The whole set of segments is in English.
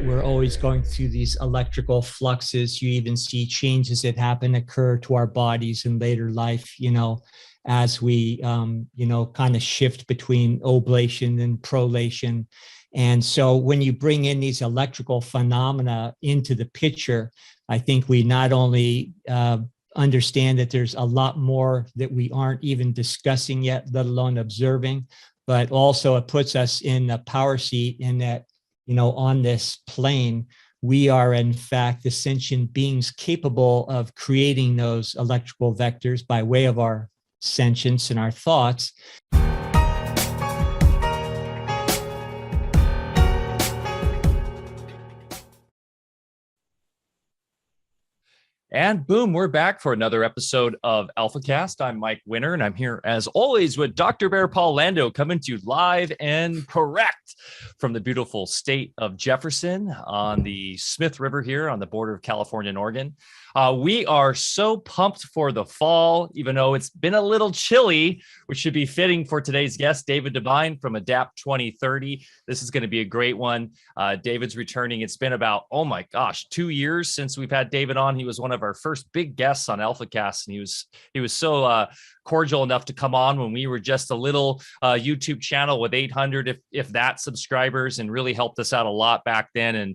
we're always going through these electrical fluxes. You even see changes that occur to our bodies in later life, as we, kind of shift between oblation and prolation. And so when you bring in these electrical phenomena into the picture, I think we not only understand that there's a lot more that we aren't even discussing yet, let alone observing, but also it puts us in a power seat in that, on this plane, we are in fact the sentient beings capable of creating those electrical vectors by way of our sentience and our thoughts. And boom, we're back for another episode of Alfacast. I'm Mike Winner, and I'm here as always with Dr. Barre Lando, coming to you live and correct from the beautiful state of Jefferson on the Smith River here on the border of California and Oregon. We are so pumped for the fall, even though it's been a little chilly, which should be fitting for today's guest, David DuByne from Adapt 2030. This is going to be a great one. David's returning. It's been about, 2 years since we've had David on. He was one of our first big guests on Alfacast, and he was so cordial enough to come on when we were just a little YouTube channel with 800, if that, subscribers, and really helped us out a lot back then. And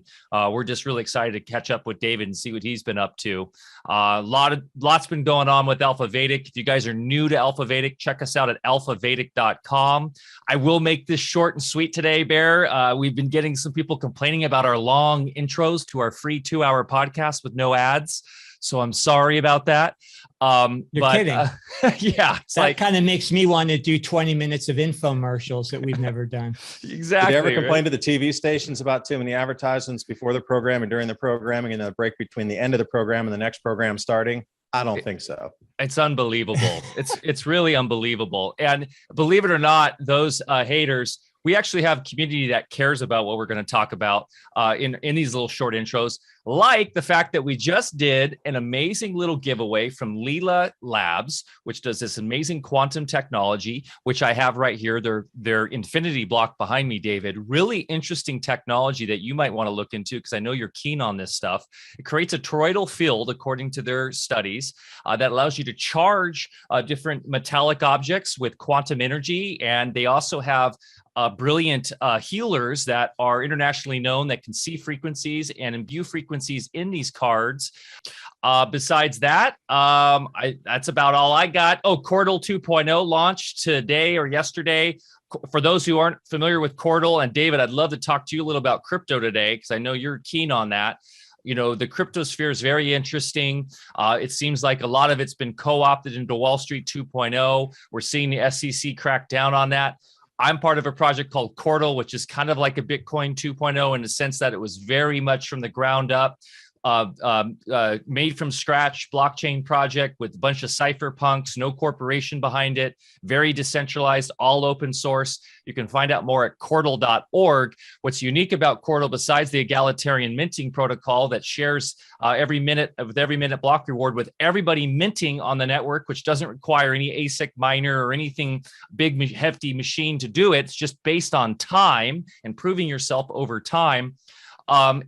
we're just really excited to catch up with David and see what he's been up to. Lots been going on with Alpha Vedic. If you guys are new to Alpha Vedic, check us out at alphavedic.com. I will make this short and sweet today, Bear. We've been getting some people complaining about our long intros to our free 2-hour podcast with no ads. So I'm sorry about that. You're kidding. Yeah. That kind of makes me want to do 20 minutes of infomercials that we've never done. Exactly. Did you ever complain to the TV stations about too many advertisements before the program and during the programming and a break between the end of the program and the next program starting? I don't think so. It's unbelievable. It's really unbelievable. And believe it or not, those haters, we actually have a community that cares about what we're going to talk about in these little short intros, like the fact that we just did an amazing little giveaway from Leela Labs, which does this amazing quantum technology, which I have right here. Their infinity block behind me, David. Really interesting technology that you might want to look into because I know you're keen on this stuff. It creates a toroidal field, according to their studies, that allows you to charge different metallic objects with quantum energy. And they also have brilliant healers that are internationally known that can see frequencies and imbue frequencies in these cards. Besides that, that's about all I got. Cordal 2.0 launched today or yesterday. For those who aren't familiar with Cordal, and David, I'd love to talk to you a little about crypto today because I know you're keen on that. The crypto sphere is very interesting. It seems like a lot of it's been co-opted into Wall Street 2.0. We're seeing the SEC crack down on that. I'm part of a project called Cordal, which is kind of like a Bitcoin 2.0 in the sense that it was very much from the ground up, made from scratch blockchain project with a bunch of cypherpunks, no corporation behind it, very decentralized, all open source. You can find out more at cordal.org. What's unique about Cordal, besides the egalitarian minting protocol that shares every minute block reward with everybody minting on the network, which doesn't require any ASIC miner or anything big, hefty machine to do it. It's just based on time and proving yourself over time.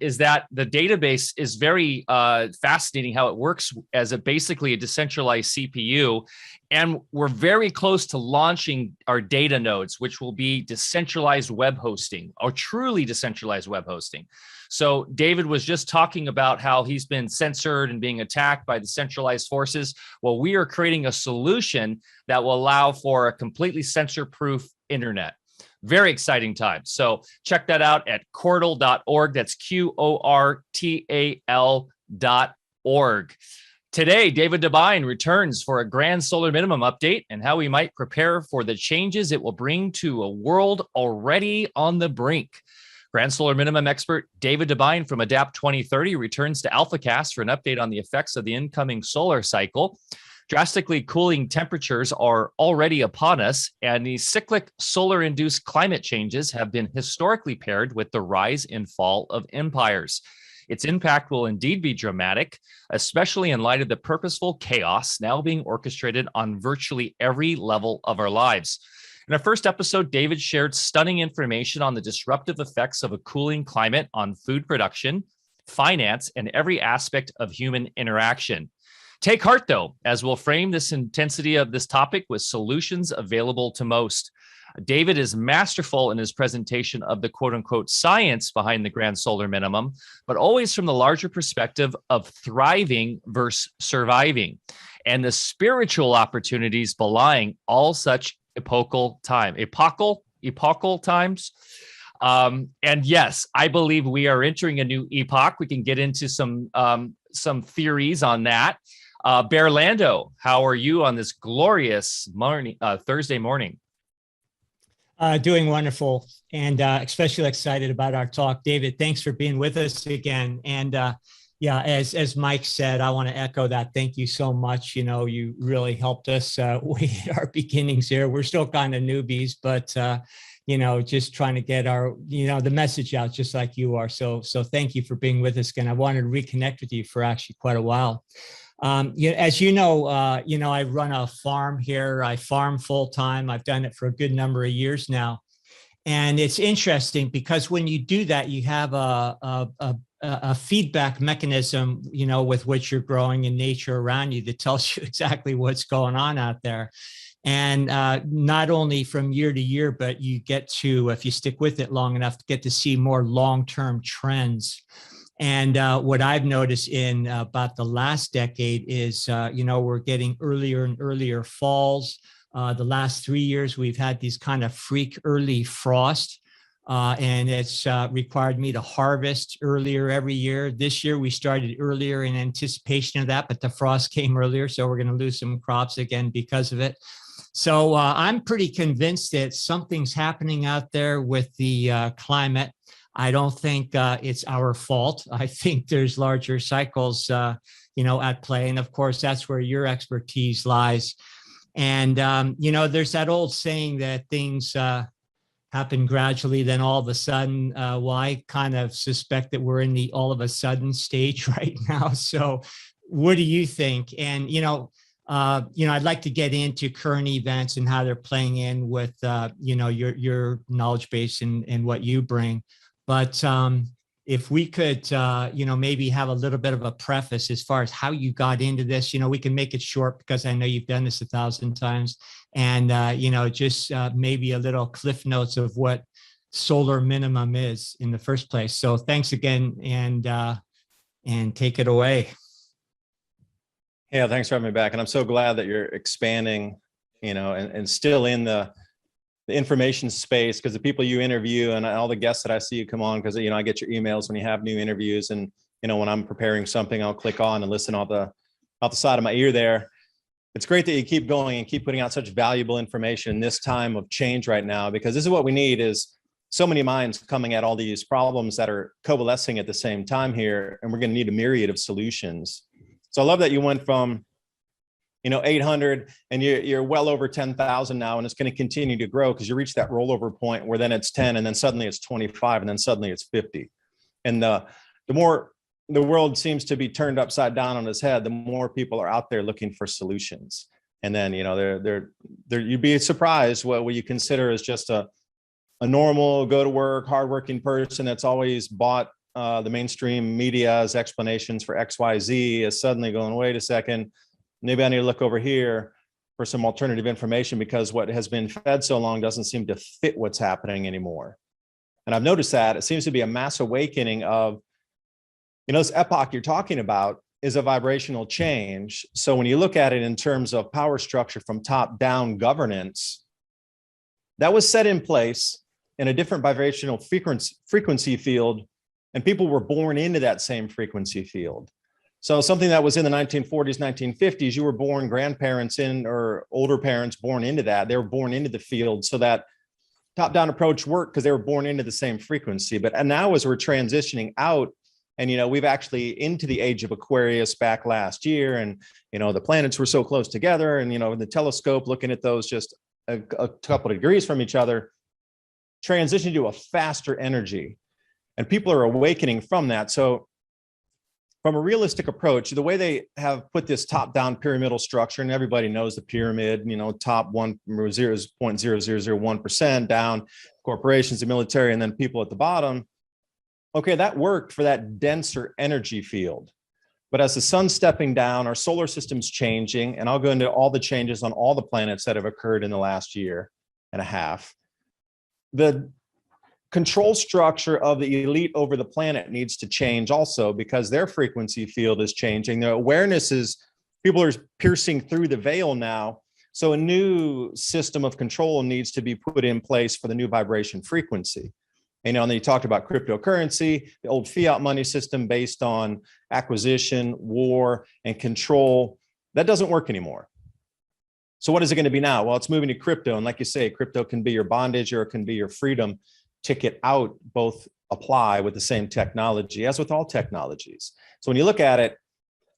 Is that the database is very fascinating how it works as basically a decentralized CPU. And we're very close to launching our data nodes, which will be decentralized web hosting or truly decentralized web hosting. So David was just talking about how he's been censored and being attacked by the centralized forces. Well, we are creating a solution that will allow for a completely censor-proof internet. Very exciting time. So check that out at cordal.org. That's QORTAL.org. Today, David DuByne returns for a grand solar minimum update and how we might prepare for the changes it will bring to a world already on the brink. Grand solar minimum expert David DuByne from Adapt 2030 returns to Alfacast for an update on the effects of the incoming solar cycle. Drastically cooling temperatures are already upon us, and these cyclic solar-induced climate changes have been historically paired with the rise and fall of empires. Its impact will indeed be dramatic, especially in light of the purposeful chaos now being orchestrated on virtually every level of our lives. In our first episode, David shared stunning information on the disruptive effects of a cooling climate on food production, finance, and every aspect of human interaction. Take heart, though, as we'll frame this intensity of this topic with solutions available to most. David is masterful in his presentation of the quote unquote science behind the grand solar minimum, but always from the larger perspective of thriving versus surviving and the spiritual opportunities belying all such epochal times. And yes, I believe we are entering a new epoch. We can get into some theories on that. Barre Lando, how are you on this glorious morning, Thursday morning? Doing wonderful, and especially excited about our talk. David, thanks for being with us again. And yeah, as Mike said, I want to echo that. Thank you so much. You know, you really helped us way at our beginnings here. We're still kind of newbies, but you know, just trying to get our, you know, the message out just like you are. So thank you for being with us again. I wanted to reconnect with you for actually quite a while. As you know, I run a farm here. I farm full time. I've done it for a good number of years now. And it's interesting because when you do that, you have a feedback mechanism, you know, with which you're growing in nature around you that tells you exactly what's going on out there. And not only from year to year, but you get to, if you stick with it long enough, to get to see more long-term trends. And what I've noticed in about the last decade is, we're getting earlier and earlier falls. The last 3 years, we've had these kind of freak early frost, and it's required me to harvest earlier every year. This year, we started earlier in anticipation of that, but the frost came earlier, so we're going to lose some crops again because of it. So I'm pretty convinced that something's happening out there with the climate. I don't think it's our fault. I think there's larger cycles, at play. And of course, that's where your expertise lies. And, there's that old saying that things happen gradually, then all of a sudden. Well, I kind of suspect that we're in the all of a sudden stage right now. So what do you think? And, I'd like to get into current events and how they're playing in with, your knowledge base and what you bring. But if we could, maybe have a little bit of a preface as far as how you got into this, we can make it short because I know you've done this 1,000 times. And, just maybe a little cliff notes of what solar minimum is in the first place. So thanks again, and take it away. Yeah, thanks for having me back. And I'm so glad that you're expanding, and still in the information space, because the people you interview and all the guests that I see you come on, because I get your emails when you have new interviews, and when I'm preparing something, I'll click on and listen out the side of my ear there. It's great that you keep going and keep putting out such valuable information in this time of change right now, because this is what we need, is so many minds coming at all these problems that are coalescing at the same time here, and we're going to need a myriad of solutions. So I love that you went from 800 and you're well over 10,000 now, and it's going to continue to grow because you reach that rollover point where then it's 10, and then suddenly it's 25, and then suddenly it's 50. And the more the world seems to be turned upside down on its head, the more people are out there looking for solutions. And then you'd be surprised what you consider as just a normal go to work, hardworking person that's always bought the mainstream media's explanations for XYZ is suddenly going, wait a second, maybe I need to look over here for some alternative information, because what has been fed so long doesn't seem to fit what's happening anymore. And I've noticed that it seems to be a mass awakening of, this epoch you're talking about is a vibrational change. So when you look at it in terms of power structure from top down governance, that was set in place in a different vibrational frequency field, and people were born into that same frequency field. So something that was in the 1940s, 1950s, you were born, grandparents or older parents born into that. They were born into the field, so that top-down approach worked because they were born into the same frequency. And now as we're transitioning out, and we've actually into the age of Aquarius back last year, and the planets were so close together, and the telescope looking at those just a couple of degrees from each other, transitioning to a faster energy, and people are awakening from that. So from a realistic approach, the way they have put this top-down pyramidal structure, and everybody knows the pyramid, top 0.0001% down, corporations, the military, and then people at the bottom. Okay, that worked for that denser energy field. But as the sun's stepping down, our solar system's changing, and I'll go into all the changes on all the planets that have occurred in the last year and a half. The control structure of the elite over the planet needs to change also, because their frequency field is changing. Their awareness is, people are piercing through the veil now. So a new system of control needs to be put in place for the new vibration frequency. And then you talked about cryptocurrency, the old fiat money system based on acquisition, war, and control. That doesn't work anymore. So what is it going to be now? Well, it's moving to crypto. And like you say, crypto can be your bondage or it can be your freedom. Ticket out, both apply with the same technology, as with all technologies. So when you look at it,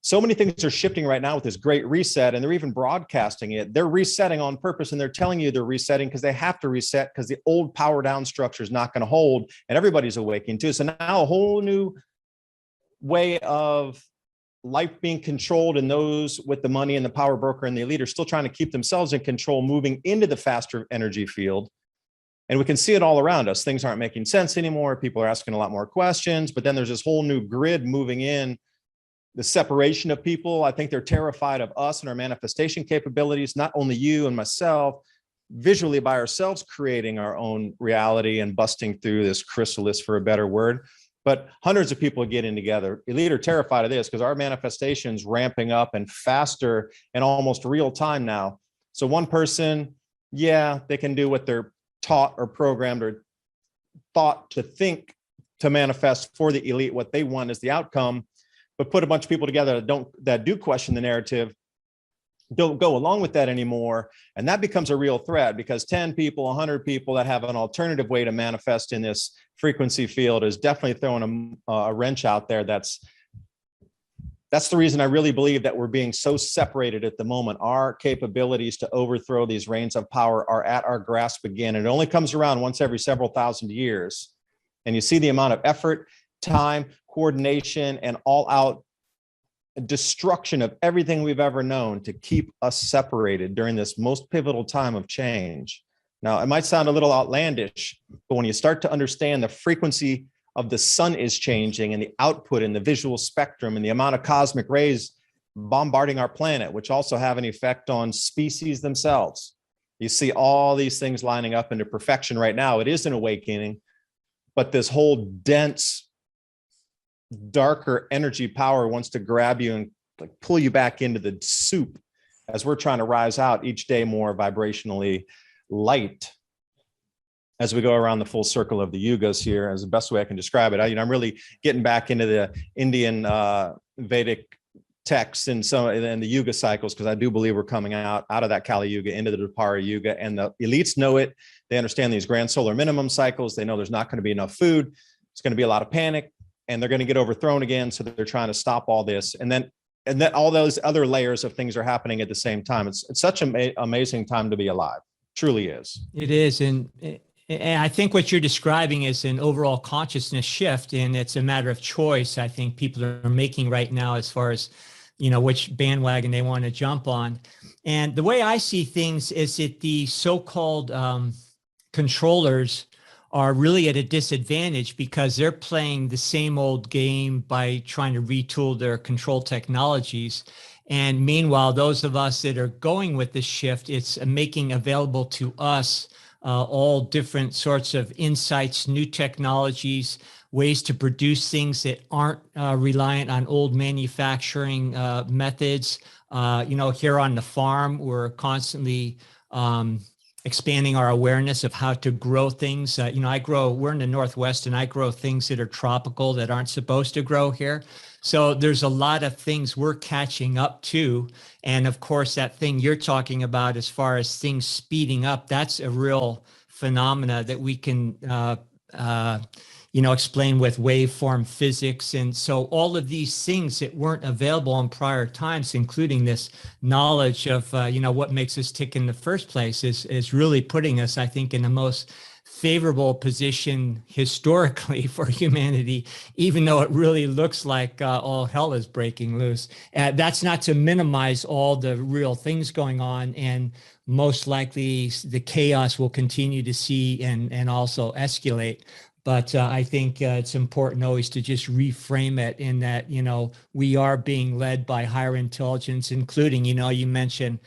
so many things are shifting right now with this great reset, and they're even broadcasting it. They're resetting on purpose, and they're telling you they're resetting because they have to reset, because the old power down structure is not going to hold, and everybody's awakening too. So now a whole new way of life being controlled, and those with the money and the power broker and the elite are still trying to keep themselves in control, moving into the faster energy field. And we can see it all around us. Things aren't making sense anymore. People are asking a lot more questions, but then there's this whole new grid moving in. The separation of people, I think they're terrified of us and our manifestation capabilities, not only you and myself, visually by ourselves creating our own reality and busting through this chrysalis, for a better word, but hundreds of people getting together. Elite are terrified of this because our manifestation's ramping up and faster and almost real time now. So one person, yeah, they can do what they're taught or programmed or thought to think to manifest for the elite. What they want is the outcome. But put a bunch of people together that do question the narrative, don't go along with that anymore. And that becomes a real threat, because 10 people, 100 people that have an alternative way to manifest in this frequency field is definitely throwing a wrench out there. That's the reason I really believe that we're being so separated at the moment. Our capabilities to overthrow these reigns of power are at our grasp again. It only comes around once every several thousand years. And you see the amount of effort, time, coordination, and all-out destruction of everything we've ever known to keep us separated during this most pivotal time of change. Now, it might sound a little outlandish, but when you start to understand the frequency of the sun is changing, and the output and the visual spectrum and the amount of cosmic rays bombarding our planet, which also have an effect on species themselves, you see all these things lining up into perfection right now. It is an awakening, but this whole dense, darker energy power wants to grab you and like pull you back into the soup as we're trying to rise out each day more vibrationally light as we go around the full circle of the yugas here, as the best way I can describe it. I'm really getting back into the Indian Vedic texts and the yuga cycles, because I do believe we're coming out of that Kali Yuga into the Dwapara Yuga, and the elites know it. They understand these grand solar minimum cycles. They know there's not going to be enough food. It's going to be a lot of panic, and they're going to get overthrown again. So they're trying to stop all this. And then all those other layers of things are happening at the same time. It's such an amazing time to be alive. Truly is. It is. And I think what you're describing is an overall consciousness shift, and it's a matter of choice. I think people are making right now, as far as, which bandwagon they want to jump on. And the way I see things is that the so-called controllers are really at a disadvantage, because they're playing the same old game by trying to retool their control technologies. And meanwhile, those of us that are going with this shift, it's making available to us all different sorts of insights, new technologies, ways to produce things that aren't reliant on old manufacturing methods. Here on the farm, we're constantly expanding our awareness of how to grow things. We're in the Northwest, and I grow things that are tropical that aren't supposed to grow here. So there's a lot of things we're catching up to. And of course, that thing you're talking about, as far as things speeding up, that's a real phenomena that we can, explain with waveform physics. And so all of these things that weren't available in prior times, including this knowledge of, what makes us tick in the first place, is really putting us, I think, in the most favorable position historically for humanity, even though it really looks like all hell is breaking loose. That's not to minimize all the real things going on, and most likely the chaos will continue to see and also escalate. But I think it's important always to just reframe it in that, we are being led by higher intelligence, including, you mentioned,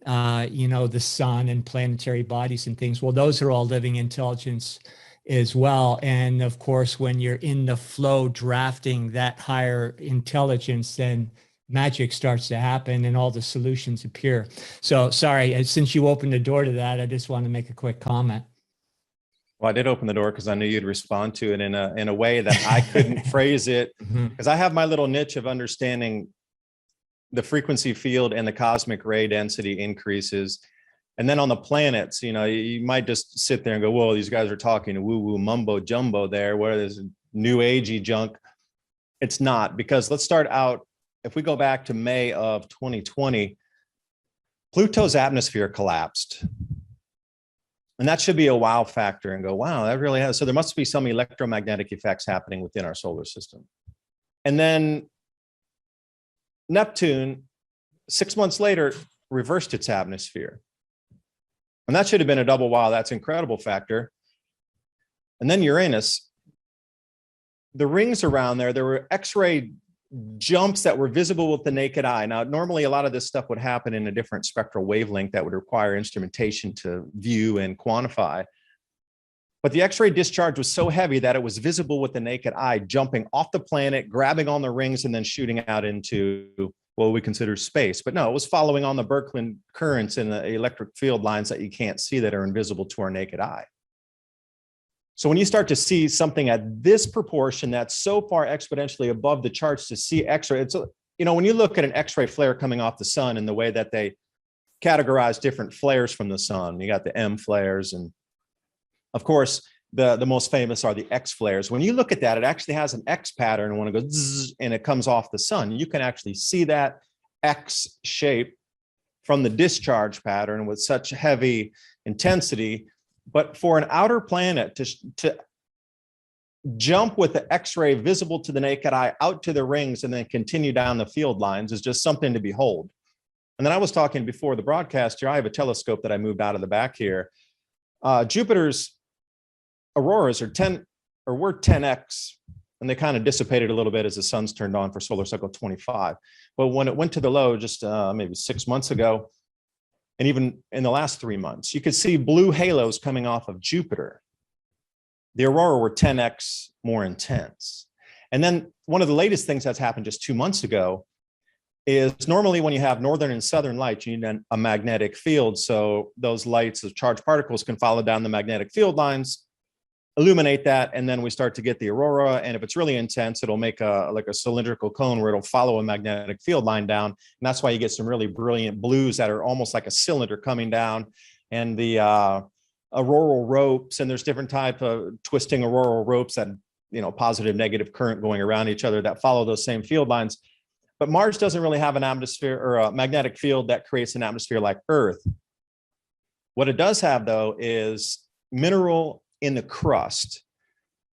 the sun and planetary bodies and things. Well, those are all living intelligence as well. And of course, when you're in the flow drafting that higher intelligence, then magic starts to happen and all the solutions appear. So sorry, since you opened the door to that, I just want to make a quick comment. Well, I did open the door because I knew you'd respond to it in a way that I couldn't phrase it, because I have my little niche of understanding the frequency field and the cosmic ray density increases. And then on the planets, you might just sit there and go, whoa, these guys are talking woo-woo mumbo jumbo there, where there's new agey junk. It's not, because let's start out, if we go back to May of 2020, Pluto's atmosphere collapsed. And that should be a wow factor and go, wow, that really has. So there must be some electromagnetic effects happening within our solar system. And then Neptune, 6 months later, reversed its atmosphere. And that should have been a double wow, that's incredible factor. And then Uranus, the rings around there were X-ray jumps that were visible with the naked eye. Now, normally a lot of this stuff would happen in a different spectral wavelength that would require instrumentation to view and quantify. But the X-ray discharge was so heavy that it was visible with the naked eye, jumping off the planet, grabbing on the rings, and then shooting out into what we consider space. But no, it was following on the Birkeland currents and the electric field lines that you can't see that are invisible to our naked eye. So when you start to see something at this proportion that's so far exponentially above the charts to see X-ray, it's, when you look at an X-ray flare coming off the sun and the way that they categorize different flares from the sun, you got the M flares, and of course, the most famous are the X flares. When you look at that, it actually has an X pattern when it goes zzz, and it comes off the sun. You can actually see that X shape from the discharge pattern with such heavy intensity. But for an outer planet to jump with the X-ray visible to the naked eye out to the rings and then continue down the field lines is just something to behold. And then I was talking before the broadcast here, I have a telescope that I moved out of the back here. Jupiter's auroras were 10x, and they kind of dissipated a little bit as the sun's turned on for solar cycle 25. But when it went to the low just maybe 6 months ago, and even in the last 3 months, you could see blue halos coming off of Jupiter. The aurora were 10x more intense. And then one of the latest things that's happened just 2 months ago is normally when you have northern and southern lights, you need a magnetic field. So those lights, the charged particles, can follow down the magnetic field lines, illuminate that, and then we start to get the aurora. And if it's really intense, it'll make like a cylindrical cone where it'll follow a magnetic field line down. And that's why you get some really brilliant blues that are almost like a cylinder coming down. And the auroral ropes, and there's different type of twisting auroral ropes that, positive, negative current going around each other that follow those same field lines. But Mars doesn't really have an atmosphere or a magnetic field that creates an atmosphere like Earth. What it does have, though, is mineral in the crust.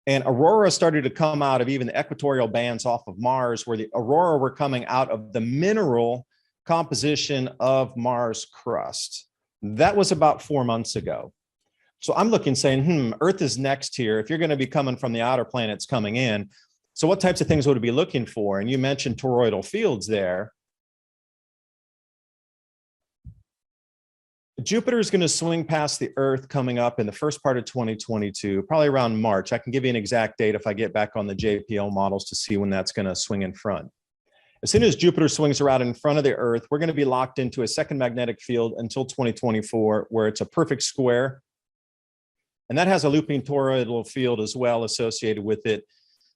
And aurora started to come out of even the equatorial bands off of Mars, where the aurora were coming out of the mineral composition of Mars crust. That was about 4 months ago. So I'm looking saying, Earth is next here. If you're going to be coming from the outer planets coming in, so what types of things would it be looking for? And you mentioned toroidal fields there. Jupiter is going to swing past the Earth coming up in the first part of 2022, probably around March. I can give you an exact date if I get back on the JPL models to see when that's going to swing in front. As soon as Jupiter swings around in front of the Earth, we're going to be locked into a second magnetic field until 2024, where it's a perfect square. And that has a looping toroidal field as well associated with it.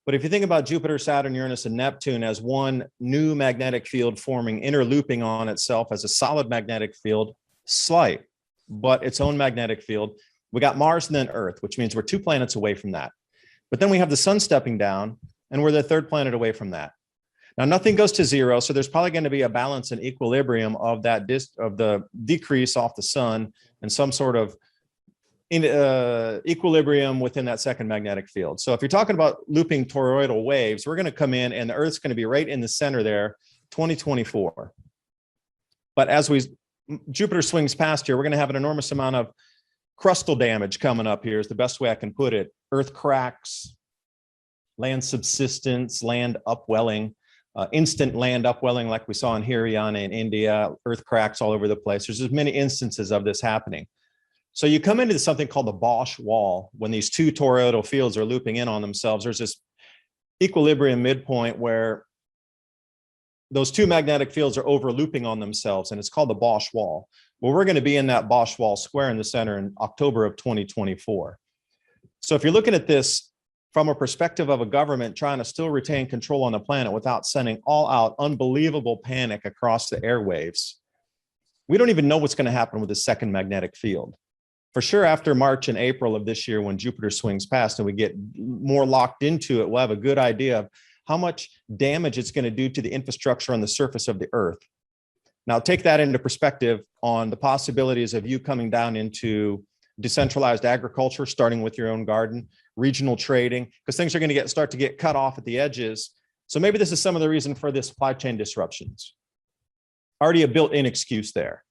But if you think about Jupiter, Saturn, Uranus, and Neptune as one new magnetic field forming, interlooping on itself as a solid magnetic field, slight, but its own magnetic field. We got Mars and then Earth, which means we're 2 planets away from that. But then we have the sun stepping down, and we're the 3rd planet away from that. Now, nothing goes to 0, so there's probably going to be a balance and equilibrium of that of the decrease off the sun and some sort of in equilibrium within that second magnetic field. So if you're talking about looping toroidal waves, we're going to come in and the Earth's going to be right in the center there, 2024. But as Jupiter swings past here, we're going to have an enormous amount of crustal damage coming up here is the best way I can put it. Earth cracks, land subsidence, land upwelling, instant land upwelling like we saw in Haryana in India, earth cracks all over the place. There's just many instances of this happening. So you come into something called the Bosch wall when these two toroidal fields are looping in on themselves. There's this equilibrium midpoint where those two magnetic fields are over looping on themselves, and it's called the Bosch wall. Well, we're going to be in that Bosch wall square in the center in October of 2024. So if you're looking at this from a perspective of a government trying to still retain control on the planet without sending all out unbelievable panic across the airwaves, we don't even know what's going to happen with the second magnetic field. For sure, after March and April of this year, when Jupiter swings past and we get more locked into it, we'll have a good idea of how much damage it's going to do to the infrastructure on the surface of the Earth. Now, take that into perspective on the possibilities of you coming down into decentralized agriculture, starting with your own garden, regional trading, because things are going to start to get cut off at the edges. So maybe this is some of the reason for the supply chain disruptions. Already a built-in excuse there.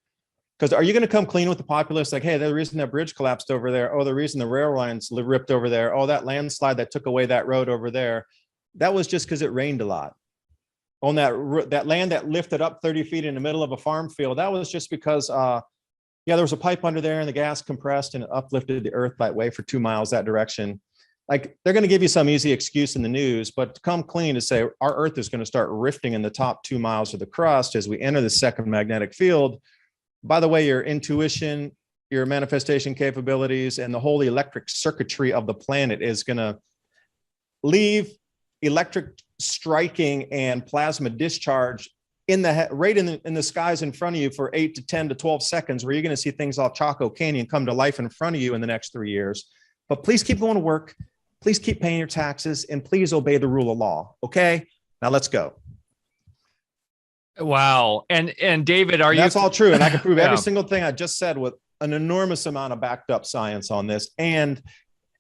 Because are you going to come clean with the populace? Like, hey, the reason that bridge collapsed over there. Oh, the reason the rail lines ripped over there. Oh, that landslide that took away that road over there. That was just because it rained a lot. On that land that lifted up 30 feet in the middle of a farm field, that was just because, yeah, there was a pipe under there and the gas compressed and it uplifted the earth that way for 2 miles that direction. Like, they're going to give you some easy excuse in the news, but to come clean to say our earth is going to start rifting in the top 2 miles of the crust as we enter the second magnetic field. By the way, your intuition, your manifestation capabilities, and the whole electric circuitry of the planet is going to leave electric striking and plasma discharge in the skies in front of you for 8 to 10 to 12 seconds, where you're going to see things off Chaco Canyon come to life in front of you in the next 3 years. But please keep going to work. Please keep paying your taxes, and please obey the rule of law. Okay, now let's go. Wow. And David, that's all true. And I can prove every single thing I just said with an enormous amount of backed up science on this and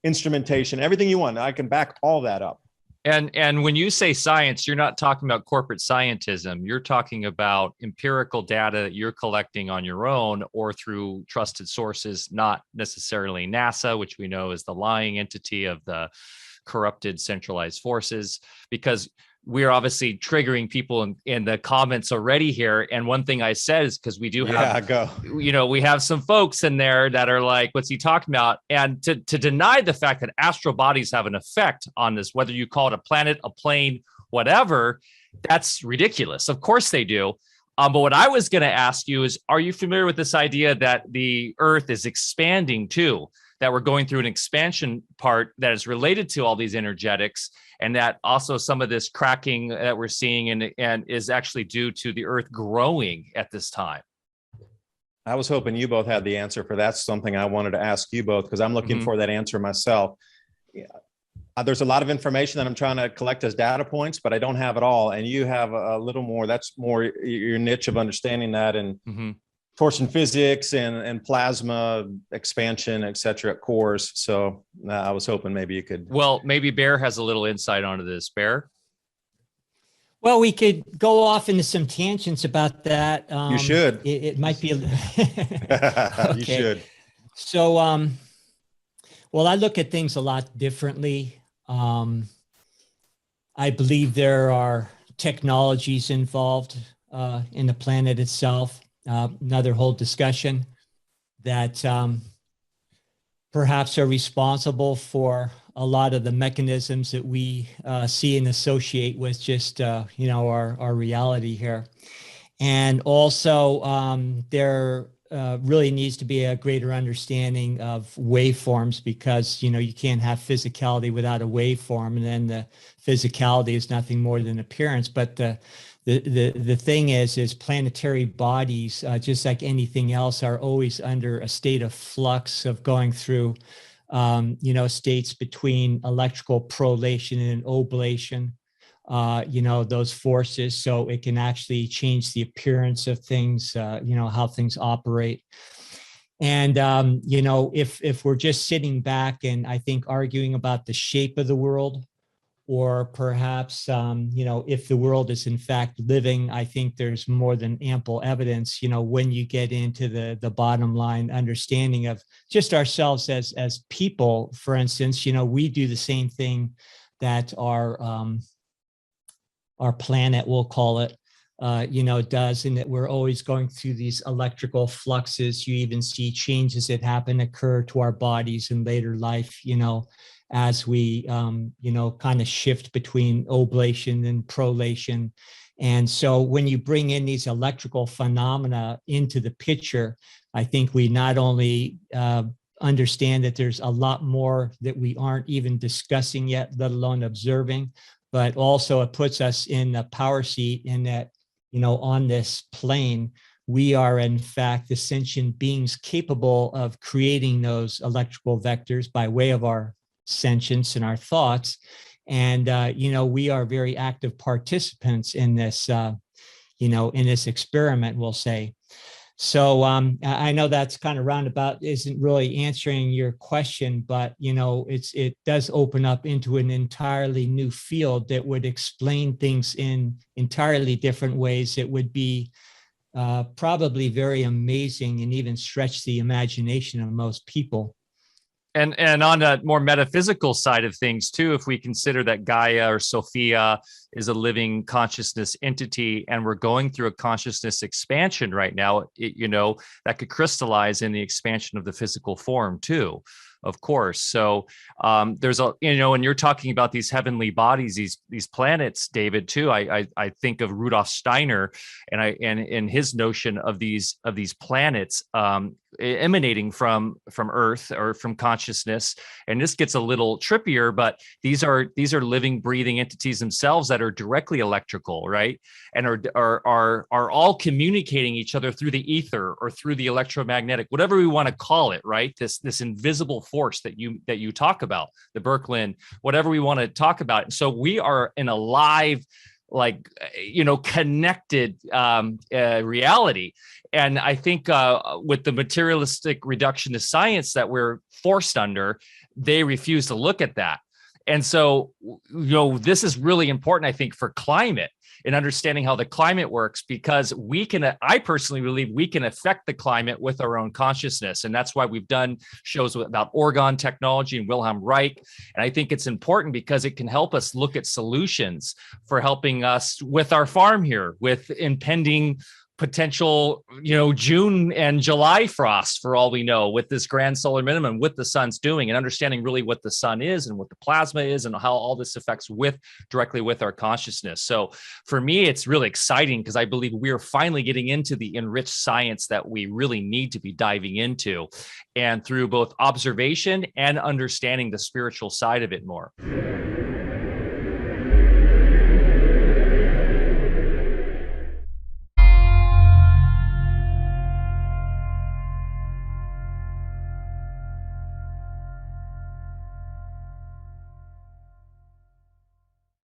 instrumentation, everything you want. I can back all that up. And when you say science, you're not talking about corporate scientism. You're talking about empirical data that you're collecting on your own or through trusted sources, not necessarily NASA, which we know is the lying entity of the corrupted centralized forces, because we're obviously triggering people in the comments already here. And one thing I said is because we do have, we have some folks in there that are like, what's he talking about? And to deny the fact that astral bodies have an effect on this, whether you call it a planet, a plane, whatever, that's ridiculous. Of course they do. But what I was going to ask you is, are you familiar with this idea that the Earth is expanding too? That we're going through an expansion part that is related to all these energetics, and that also some of this cracking that we're seeing and is actually due to the Earth growing at this time. I was hoping you both had the answer for that. Something I wanted to ask you both, because I'm looking for that answer myself. Yeah. There's a lot of information that I'm trying to collect as data points, but I don't have it all. And you have a little more. That's more your niche of understanding that, and torsion physics and plasma expansion, et cetera, at cores. So I was hoping maybe you could. Well, maybe Barre has a little insight onto this. Barre? Well, we could go off into some tangents about that. You should. It might be. Okay. You should. So, well, I look at things a lot differently. I believe there are technologies involved in the planet itself. Another whole discussion that perhaps are responsible for a lot of the mechanisms that we see and associate with just, our reality here. And also there really needs to be a greater understanding of waveforms, because, you can't have physicality without a waveform. And then the physicality is nothing more than appearance. But the thing is planetary bodies, just like anything else, are always under a state of flux of going through, states between electrical prolation and oblation, those forces. So it can actually change the appearance of things, how things operate. And if we're just sitting back and I think arguing about the shape of the world, or perhaps if the world is in fact living, I think there's more than ample evidence, when you get into the bottom line understanding of just ourselves as people. For instance, we do the same thing that our planet, we'll call it, does, in that we're always going through these electrical fluxes. You even see changes that occur to our bodies in later life, as we, kind of shift between oblation and prolation. And so when you bring in these electrical phenomena into the picture, I think we not only understand that there's a lot more that we aren't even discussing yet, let alone observing, but also it puts us in a power seat in that, on this plane, we are in fact the sentient beings capable of creating those electrical vectors by way of our sentience and our thoughts. And, we are very active participants in this, in this experiment, we'll say. So I know that's kind of roundabout, isn't really answering your question, but it does open up into an entirely new field that would explain things in entirely different ways. That would be probably very amazing and even stretch the imagination of most people. And on a more metaphysical side of things too, if we consider that Gaia or Sophia is a living consciousness entity, and we're going through a consciousness expansion right now, that could crystallize in the expansion of the physical form too, of course. So there's and you're talking about these heavenly bodies, these planets, David, too. I think of Rudolf Steiner and his notion of these planets emanating from Earth or from consciousness. And this gets a little trippier, but these are living, breathing entities themselves that are directly electrical, right? And are all communicating each other through the ether or through the electromagnetic, whatever we want to call it, right? This invisible force that you talk about, the Birkeland, whatever we want to talk about. And so we are in a live, connected reality. And I think with the materialistic reductionist science that we're forced under, they refuse to look at that. And so, this is really important, I think, for climate and understanding how the climate works, because I personally believe we can affect the climate with our own consciousness. And that's why we've done shows about orgone technology and Wilhelm Reich. And I think it's important because it can help us look at solutions for helping us with our farm here, with impending potential, June and July frost, for all we know, with this grand solar minimum, what the sun's doing, and understanding really what the sun is and what the plasma is and how all this affects directly with our consciousness. So for me, it's really exciting because I believe we are finally getting into the enriched science that we really need to be diving into, and through both observation and understanding the spiritual side of it more.